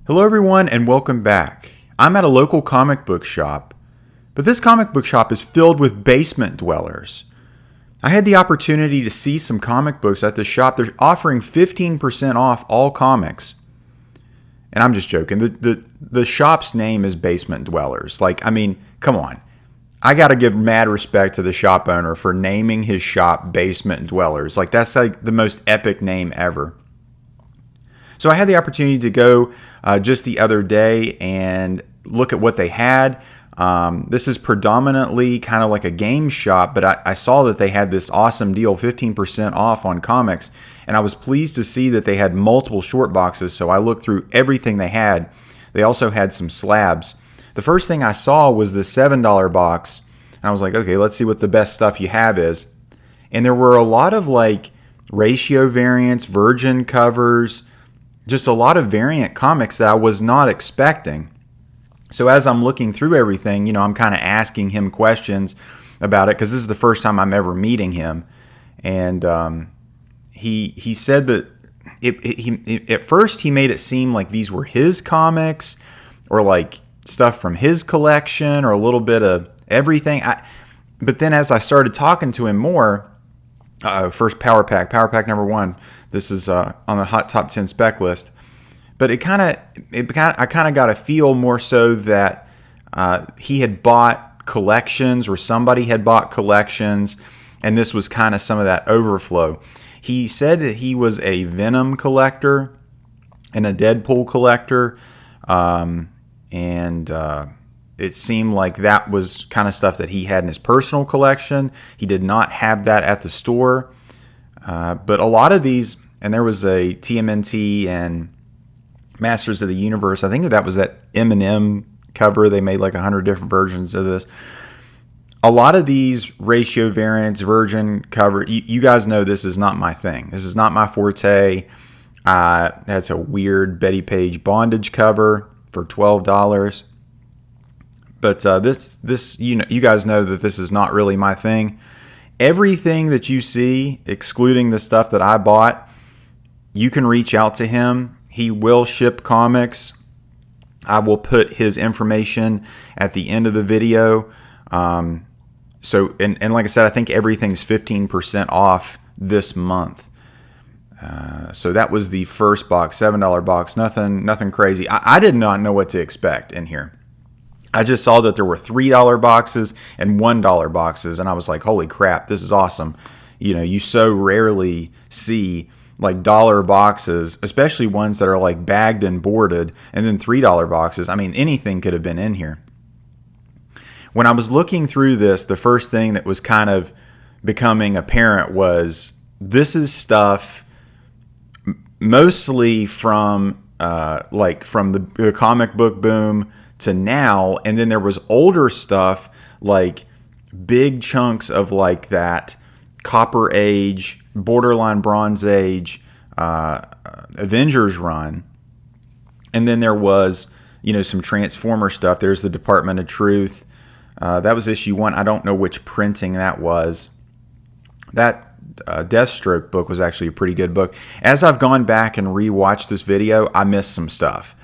Hello everyone and welcome back. I'm at a local comic book shop, but this comic book shop is filled with basement dwellers. I had the opportunity to see some comic books at this shop. They're offering 15% off all comics. And I'm just joking. The shop's name is Basement Dwellers. Come on. I got to give mad respect to the shop owner for naming his shop Basement Dwellers. That's the most epic name ever. So I had the opportunity to go just the other day and look at what they had. This is predominantly kind of like a game shop, but I saw that they had this awesome deal, 15% off on comics, and I was pleased to see that they had multiple short boxes, so I looked through everything they had. They also had some slabs. The first thing I saw was the $7 box, and I was like, okay, let's see what the best stuff you have is. And there were a lot of ratio variants, virgin covers, just a lot of variant comics that I was not expecting. So as I'm looking through everything, I'm kind of asking him questions about it because this is the first time I'm ever meeting him. And he said that at first he made it seem like these were his comics or stuff from his collection or a little bit of everything. But then as I started talking to him more, first Power Pack number 1. This is on the Hot Top 10 spec list. But I kind of got a feel more so that he had bought collections or somebody had bought collections, and this was kind of some of that overflow. He said that he was a Venom collector and a Deadpool collector, and it seemed like that was kind of stuff that he had in his personal collection. He did not have that at the store. But a lot of these, and there was a TMNT and Masters of the Universe. I think that was that M&M cover. They made 100 different versions of this. A lot of these ratio variants, virgin cover, you guys know this is not my thing. This is not my forte. That's a weird Betty Page bondage cover for $12. But this you guys know that this is not really my thing. Everything that you see, excluding the stuff that I bought, you can reach out to him. He will ship comics. I will put his information at the end of the video. So like I said, I think everything's 15% off this month. So that was the first box, $7 box. Nothing crazy. I did not know what to expect in here. I just saw that there were $3 boxes and $1 boxes, and I was like, holy crap, this is awesome. You so rarely see dollar boxes, especially ones that are bagged and boarded, and then $3 boxes. I mean, anything could have been in here. When I was looking through this, the first thing that was kind of becoming apparent was this is stuff mostly from from the comic book boom to now, and then there was older stuff big chunks of that Copper Age, borderline Bronze Age, Avengers run, and then there was some Transformer stuff. There's the Department of Truth. That was issue 1. I don't know which printing that was. That Deathstroke book was actually a pretty good book. As I've gone back and rewatched this video, I missed some stuff.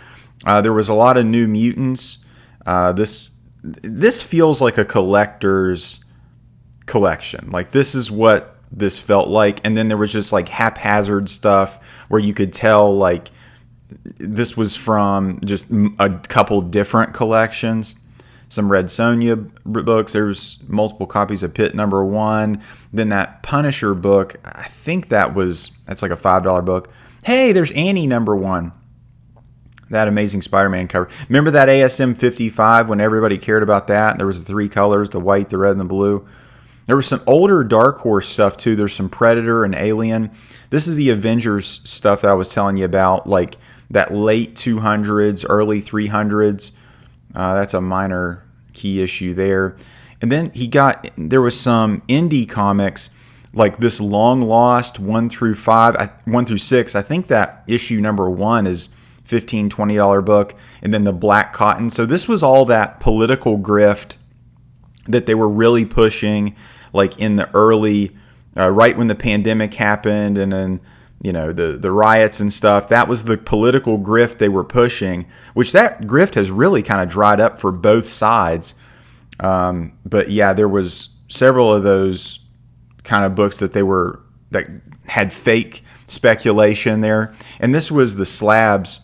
There was a lot of New Mutants. This feels like a collector's collection. This is what this felt like. And then there was just haphazard stuff where you could tell this was from just a couple different collections. Some Red Sonja books. There's multiple copies of Pit number 1. Then that Punisher book, I think that's a $5 book. Hey, there's Annie number 1. That Amazing Spider-Man cover. Remember that ASM 55 when everybody cared about that? There was the 3 colors, the white, the red, and the blue. There was some older Dark Horse stuff too. There's some Predator and Alien. This is the Avengers stuff that I was telling you about, that late 200s, early 300s. That's a minor key issue there. And then there was some indie comics this Long Lost 1 through 6. I think that issue number 1 is $15, $20 book, and then the Black Cotton. So this was all that political grift that they were really pushing in the early, right when the pandemic happened, and then the riots and stuff. That was the political grift they were pushing, which that grift has really kind of dried up for both sides. But yeah, there was several of those kind of books that had fake speculation there. And this was the Slabs.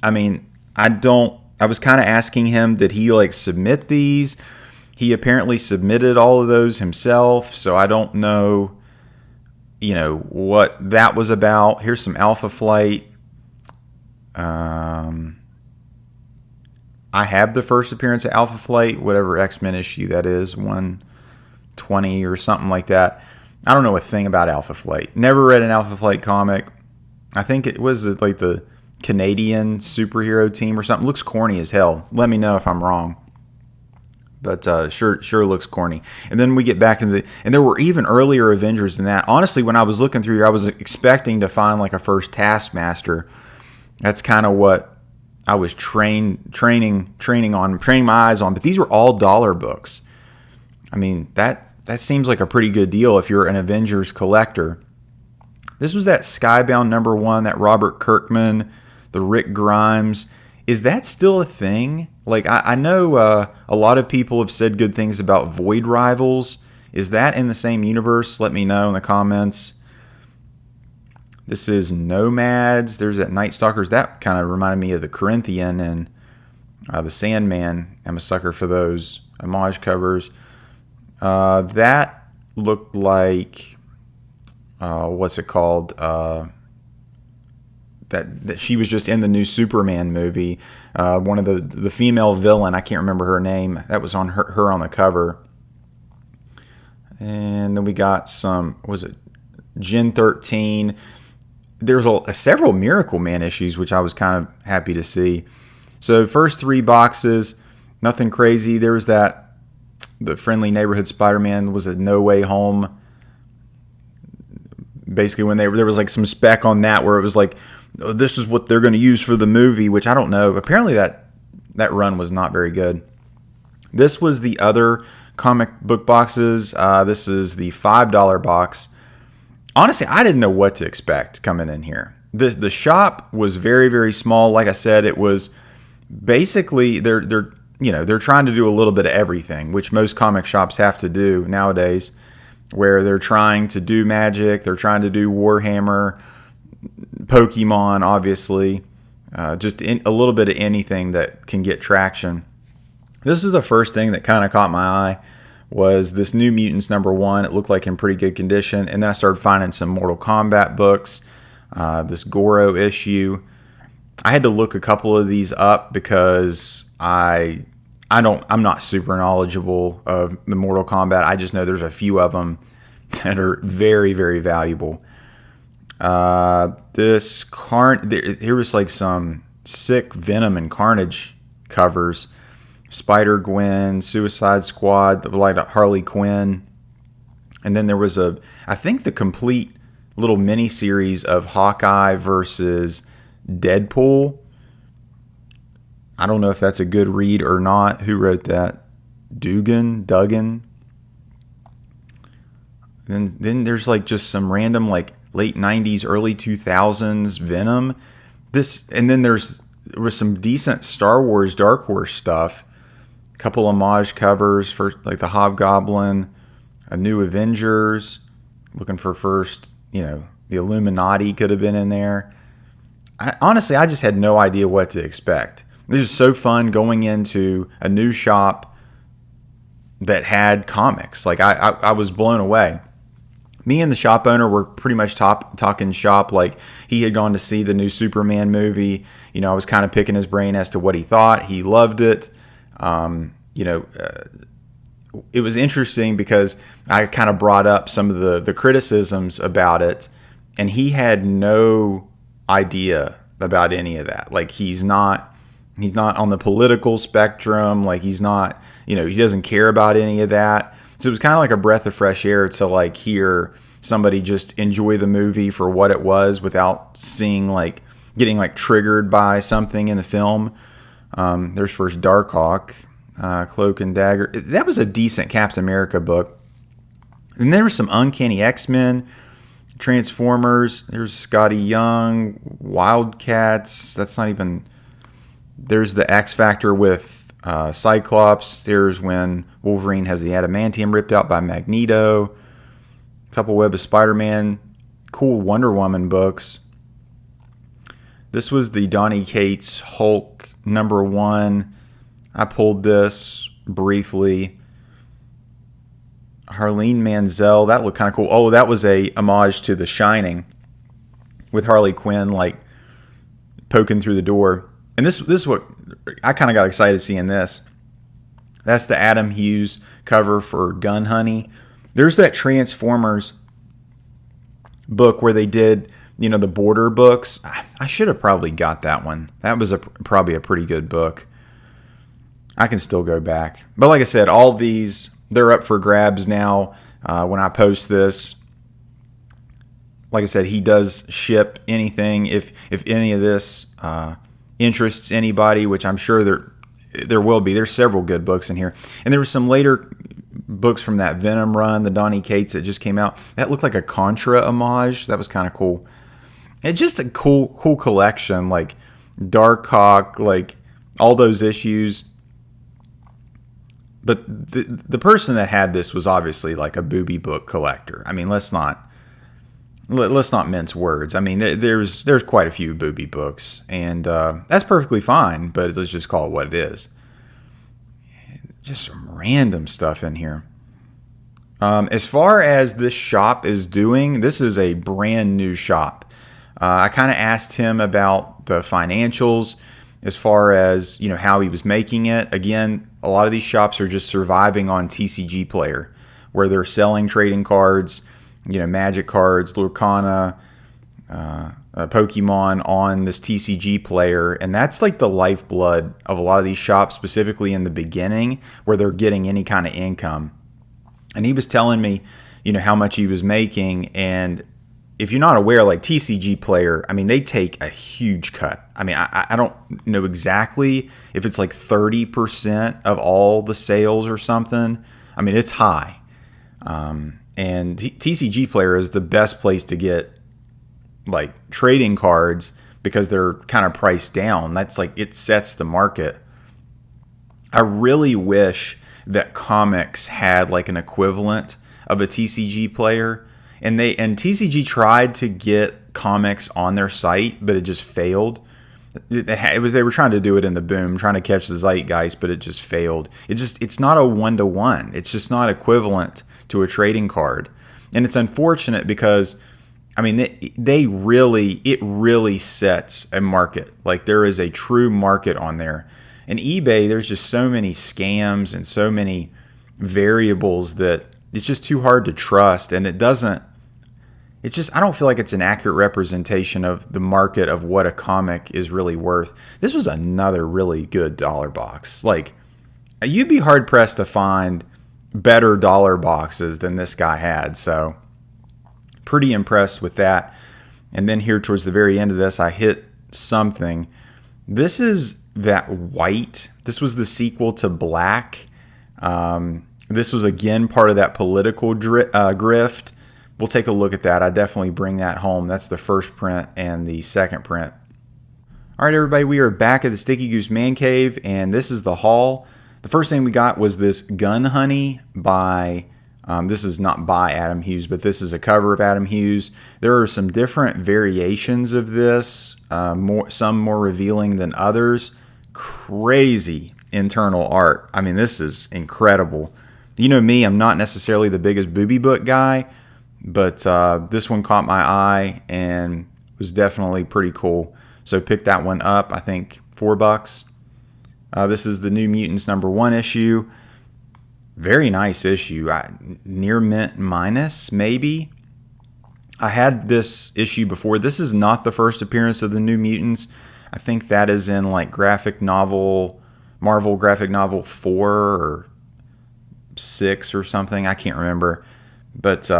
I mean, I was kind of asking him, did he like submit these? He apparently submitted all of those himself, so I don't know, what that was about. Here's some Alpha Flight. I have the first appearance of Alpha Flight, whatever X-Men issue that is, 120 or something like that. I don't know a thing about Alpha Flight. Never read an Alpha Flight comic. I think it was like the Canadian superhero team or something. Looks corny as hell. Let me know if I'm wrong. But sure looks corny. And then we get back into and there were even earlier Avengers than that. Honestly, when I was looking through here, I was expecting to find like a first Taskmaster. That's kind of what I was training my eyes on. But these were all dollar books. I mean, that seems like a pretty good deal if you're an Avengers collector. This was that Skybound #1, that Robert Kirkman, the Rick Grimes. Is that still a thing? Like, I know a lot of people have said good things about Void Rivals. Is that in the same universe? Let me know in the comments. This is Nomads. There's that Night Stalkers. That kind of reminded me of the Corinthian and the Sandman. I'm a sucker for those homage covers. That looked like, what's it called? That she was just in the new Superman movie. One of the female villain, I can't remember her name. That was on her on the cover. And then we got some, was it Gen 13? There's several Miracle Man issues, which I was kind of happy to see. So first 3 boxes, nothing crazy. There was the Friendly Neighborhood Spider-Man was a No Way Home. Basically, when there was like some spec on that where it was like, oh, this is what they're going to use for the movie, which I don't know. Apparently that run was not very good. This was the other comic book boxes. This is the $5 box. Honestly, I didn't know what to expect coming in here. The shop was very, very small. Like I said, it was basically they're trying to do a little bit of everything, which most comic shops have to do nowadays, where they're trying to do Magic, they're trying to do Warhammer, Pokemon, obviously, just a little bit of anything that can get traction. This is the first thing that kind of caught my eye, was this New Mutants #1. It looked like in pretty good condition, and then I started finding some Mortal Kombat books, this Goro issue. I had to look a couple of these up because I'm not super knowledgeable of the Mortal Kombat. I just know there's a few of them that are very, very valuable. Here was like some sick Venom and Carnage covers. Spider-Gwen, Suicide Squad, like Harley Quinn. And then there was I think the complete little mini-series of Hawkeye versus Deadpool. I don't know if that's a good read or not. Who wrote that? Duggan? Then there's like just some random like late 90s, early 2000s Venom. And then there was some decent Star Wars Dark Horse stuff. A couple homage covers for like the Hobgoblin, a new Avengers, looking for first, the Illuminati could have been in there. Honestly, I just had no idea what to expect. It was so fun going into a new shop that had comics. Like I was blown away. Me and the shop owner were pretty much talking shop. Like he had gone to see the new Superman movie. I was kind of picking his brain as to what he thought. He loved it. It was interesting because I kind of brought up some of the criticisms about it, and he had no idea about any of that. Like he's not on the political spectrum. Like he's not, he doesn't care about any of that. So it was kind of like a breath of fresh air to like hear somebody just enjoy the movie for what it was without getting like triggered by something in the film. There's first Darkhawk, Cloak and Dagger. That was a decent Captain America book. And there was some Uncanny X-Men, Transformers. There's Scotty Young, Wildcats. That's not even. There's the X Factor with Cyclops. There's when Wolverine has the adamantium ripped out by Magneto. A couple Web of Spider-Man. Cool Wonder Woman books. This was the Donny Cates Hulk #1. I pulled this briefly. Harleen Manzel, that looked kind of cool. Oh, that was a homage to The Shining with Harley Quinn like poking through the door. And this is what I kind of got excited seeing this. That's the Adam Hughes cover for Gun Honey. There's that Transformers book where they did, the border books. I should have probably got that one. That was probably a pretty good book. I can still go back. But like I said, all these, they're up for grabs now. When I post this, like I said, he does ship anything. If any of this interests anybody, which I'm sure there will be. There's several good books in here. And there were some later books from that Venom run, the Donny Cates that just came out. That looked like a Contra homage. That was kind of cool. It's just a cool collection, like Darkhawk, like all those issues. But the person that had this was obviously like a booby book collector. I mean, let's not mince words. I mean, there's quite a few booby books, and that's perfectly fine. But let's just call it what it is. Just some random stuff in here. As far as this shop is doing, this is a brand new shop. I kind of asked him about the financials as far as, how he was making it. Again, a lot of these shops are just surviving on TCGPlayer, where they're selling trading cards, Magic cards, Lurkana, Pokemon on this TCGPlayer. And that's like the lifeblood of a lot of these shops, specifically in the beginning, where they're getting any kind of income. And he was telling me, how much he was making. And if you're not aware, like TCGPlayer, I mean, they take a huge cut. I mean, I don't know exactly if it's like 30% of all the sales or something. I mean, it's high. And TCGPlayer is the best place to get like trading cards because they're kind of priced down. That's like, it sets the market. I really wish that comics had like an equivalent of a TCGPlayer. And TCG tried to get comics on their site, but it just failed. They were trying to do it in the boom, trying to catch the zeitgeist, but it just failed. It's not a 1-to-1. It's just not equivalent to a trading card. And it's unfortunate because, I mean, it really sets a market. Like, there is a true market on there. And eBay, there's just so many scams and so many variables that it's just too hard to trust. And I don't feel like it's an accurate representation of the market of what a comic is really worth. This was another really good dollar box. Like, you'd be hard pressed to find better dollar boxes than this guy had. So pretty impressed with that. And then here towards the very end of this, I hit something. This is that white. This was the sequel to Black. This was again part of that political grift. We'll take a look at that. I definitely bring that home. That's the first print and the second print. All right, everybody, we are back at the Sticky Goose Man Cave, and this is the haul. The first thing we got was this Gun Honey by, this is not by Adam Hughes, but this is a cover of Adam Hughes. There are some different variations of this, some more revealing than others. Crazy internal art. I mean, this is incredible. You know me, I'm not necessarily the biggest booby book guy, but this one caught my eye and was definitely pretty cool. So picked that one up, I think $4. This is the New Mutants #1 issue. Very nice issue. Near mint minus, maybe. I had this issue before. This is not the first appearance of the New Mutants. I think that is in like Marvel graphic novel 4 or 6 or something. I can't remember. But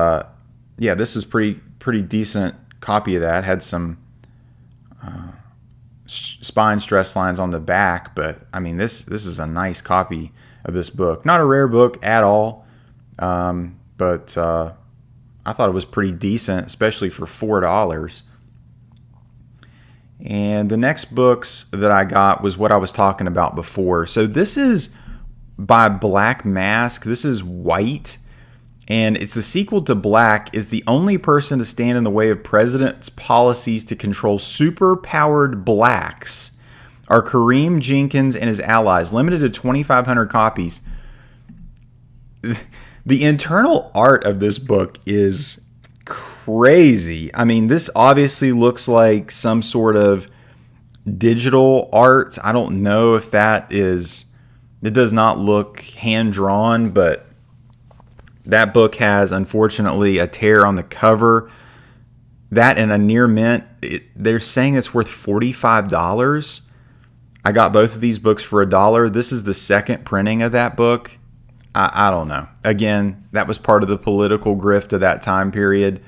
yeah, this is pretty decent copy of that. Had some spine stress lines on the back, but I mean, this is a nice copy of this book. Not a rare book at all, but I thought it was pretty decent, especially for $4. And the next books that I got was what I was talking about before. So this is by Black Mask. This is white, and it's the sequel to Black. Is the only person to stand in the way of president's policies to control super-powered blacks are Kareem Jenkins and his allies. Limited to 2,500 copies. The internal art of this book is crazy. I mean, this obviously looks like some sort of digital art. I don't know if that is... It does not look hand-drawn, but that book has, unfortunately, a tear on the cover. That and a near mint, they're saying it's worth $45. I got both of these books for $1. This is the second printing of that book. I don't know. Again, that was part of the political grift of that time period.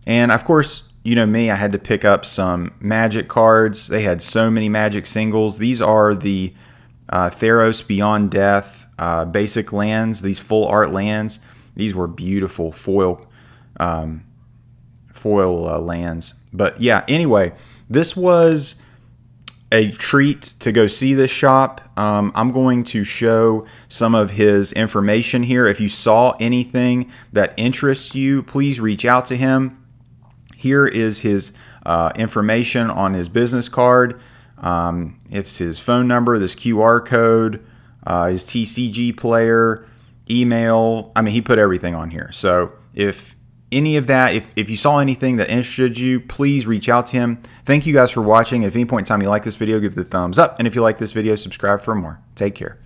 And, of course, you know me, I had to pick up some Magic cards. They had so many Magic singles. These are the Theros Beyond Death basic lands, these full art lands. These were beautiful foil lands. But yeah, anyway, this was a treat to go see this shop. I'm going to show some of his information here. If you saw anything that interests you, please reach out to him. Here is his information on his business card. It's his phone number, this QR code, his TCGPlayer, email. I mean, he put everything on here. So if any of that, if you saw anything that interested you, please reach out to him. Thank you guys for watching. If at any point in time you like this video, give it a thumbs up. And if you like this video, subscribe for more. Take care.